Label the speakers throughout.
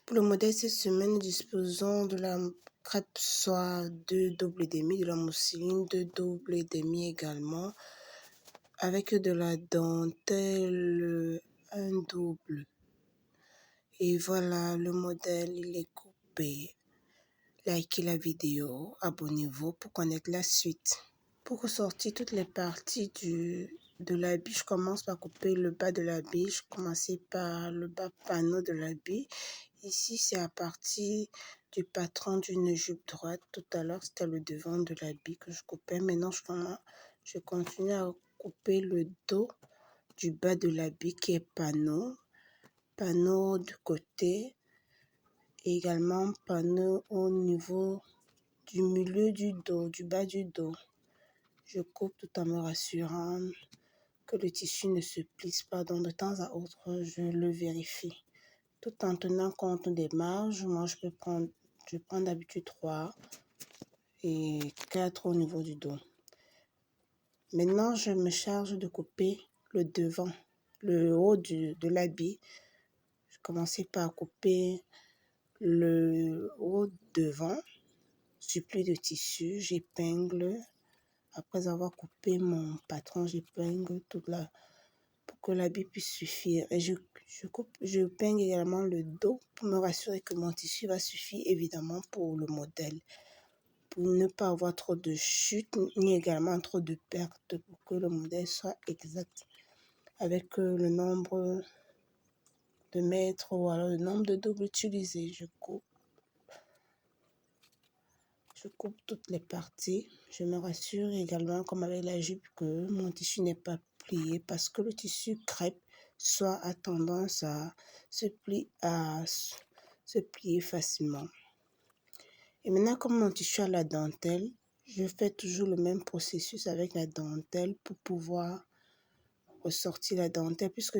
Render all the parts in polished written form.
Speaker 1: Pour le modèle cette semaine, nous disposons de la crêpe soie 2 double demi, de la mousseline 2 double demi également, avec de la dentelle 1 double. Et voilà, le modèle, il est coupé. Likez la vidéo, abonnez-vous pour connaître la suite. Pour ressortir toutes les parties de l'habit, je commence par couper le bas de l'habit. Je commence par le bas panneau de l'habit. Ici, c'est à partir du patron d'une jupe droite. Tout à l'heure, c'était le devant de l'habit que je coupais. Maintenant, je continue à couper le dos du bas de l'habit qui est panneau. Panneau du côté. Et également panneau au niveau du milieu du dos, du bas du dos. Je coupe tout en me rassurant que le tissu ne se plisse pas. Donc de temps à autre, je le vérifie. Tout en tenant compte des marges, moi je prends d'habitude 3 et 4 au niveau du dos. Maintenant, je me charge de couper le devant, le haut de l'habit. Je commençais par couper le haut devant, supplie de tissu, j'épingle. Après avoir coupé mon patron, j'épingle toute pour que l'habit puisse suffire. Et je peigne également le dos pour me rassurer que mon tissu va suffire évidemment pour le modèle. Pour ne pas avoir trop de chute, ni également trop de pertes pour que le modèle soit exact. Avec le nombre de mètres ou alors le nombre de doubles utilisés, je coupe toutes les parties. Je me rassure également, comme avec la jupe, que mon tissu n'est pas plié parce que le tissu crêpe soit a tendance à se plier facilement. Et maintenant, comme mon tissu a la dentelle, je fais toujours le même processus avec la dentelle pour pouvoir ressortir la dentelle, puisque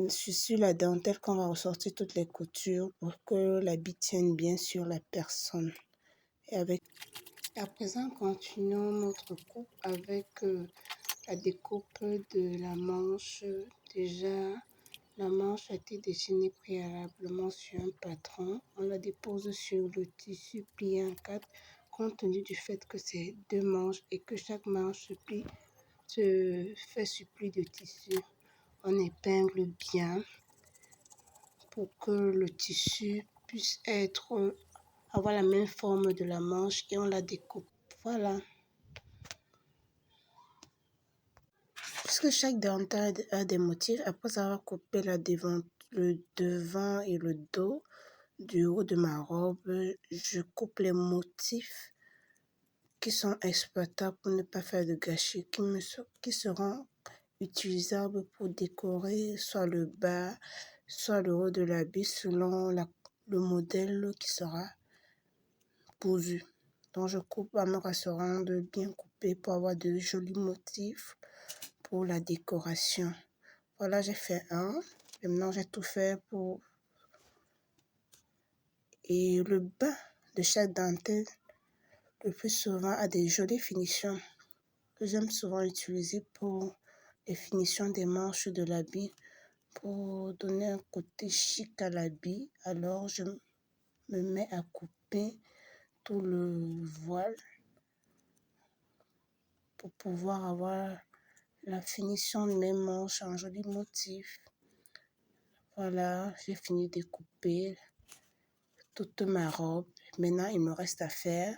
Speaker 1: c'est sur la dentelle qu'on va ressortir toutes les coutures pour que l'habit tienne bien sur la personne. À présent, continuons notre coupe avec la découpe de la manche. Déjà, la manche a été dessinée préalablement sur un patron. On la dépose sur le tissu plié en 4, compte tenu du fait que c'est 2 manches et que chaque manche se fait supplie de tissu. On épingle bien pour que le tissu puisse avoir la même forme de la manche et on la découpe. Voilà. Puisque chaque dentelle a des motifs, après avoir coupé le devant et le dos du haut de ma robe, je coupe les motifs qui sont exploitables pour ne pas faire de gâchis, qui seront utilisables pour décorer soit le bas, soit le haut de l'habit selon le modèle qui sera pourvu. Donc je coupe en me rassurant de bien couper pour avoir de jolis motifs pour la décoration. Voilà, j'ai fait un. Et maintenant, j'ai tout fait pour... Et le bas de chaque dentelle, le plus souvent, a des jolies finitions que j'aime souvent utiliser pour les finitions des manches de l'habit, pour donner un côté chic à l'habit. Alors, je me mets à couper tout le voile pour pouvoir avoir la finition de mes manches en joli motif. Voilà, j'ai fini de couper toute ma robe. Maintenant, il me reste à faire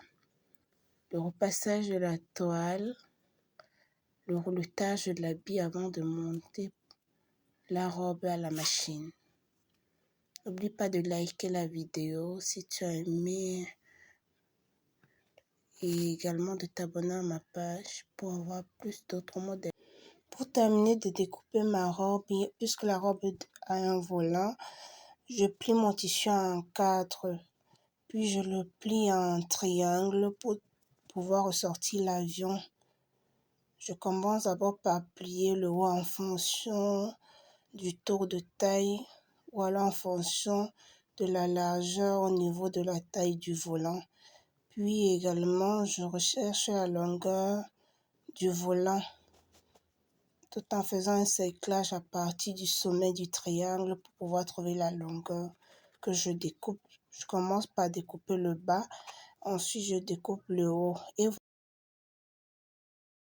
Speaker 1: le repassage de la toile, le reloutage de l'habit avant de monter la robe à la machine. N'oublie pas de liker la vidéo si tu as aimé et également de t'abonner à ma page pour avoir plus d'autres modèles. Pour terminer de découper ma robe, puisque la robe a un volant, je plie mon tissu en 4, puis je le plie en triangle pour pouvoir ressortir l'avion. Je commence d'abord par plier le haut en fonction du tour de taille ou alors en fonction de la largeur au niveau de la taille du volant. Puis également, je recherche la longueur du volant tout en faisant un cerclage à partir du sommet du triangle pour pouvoir trouver la longueur que je découpe. Je commence par découper le bas, ensuite je découpe le haut et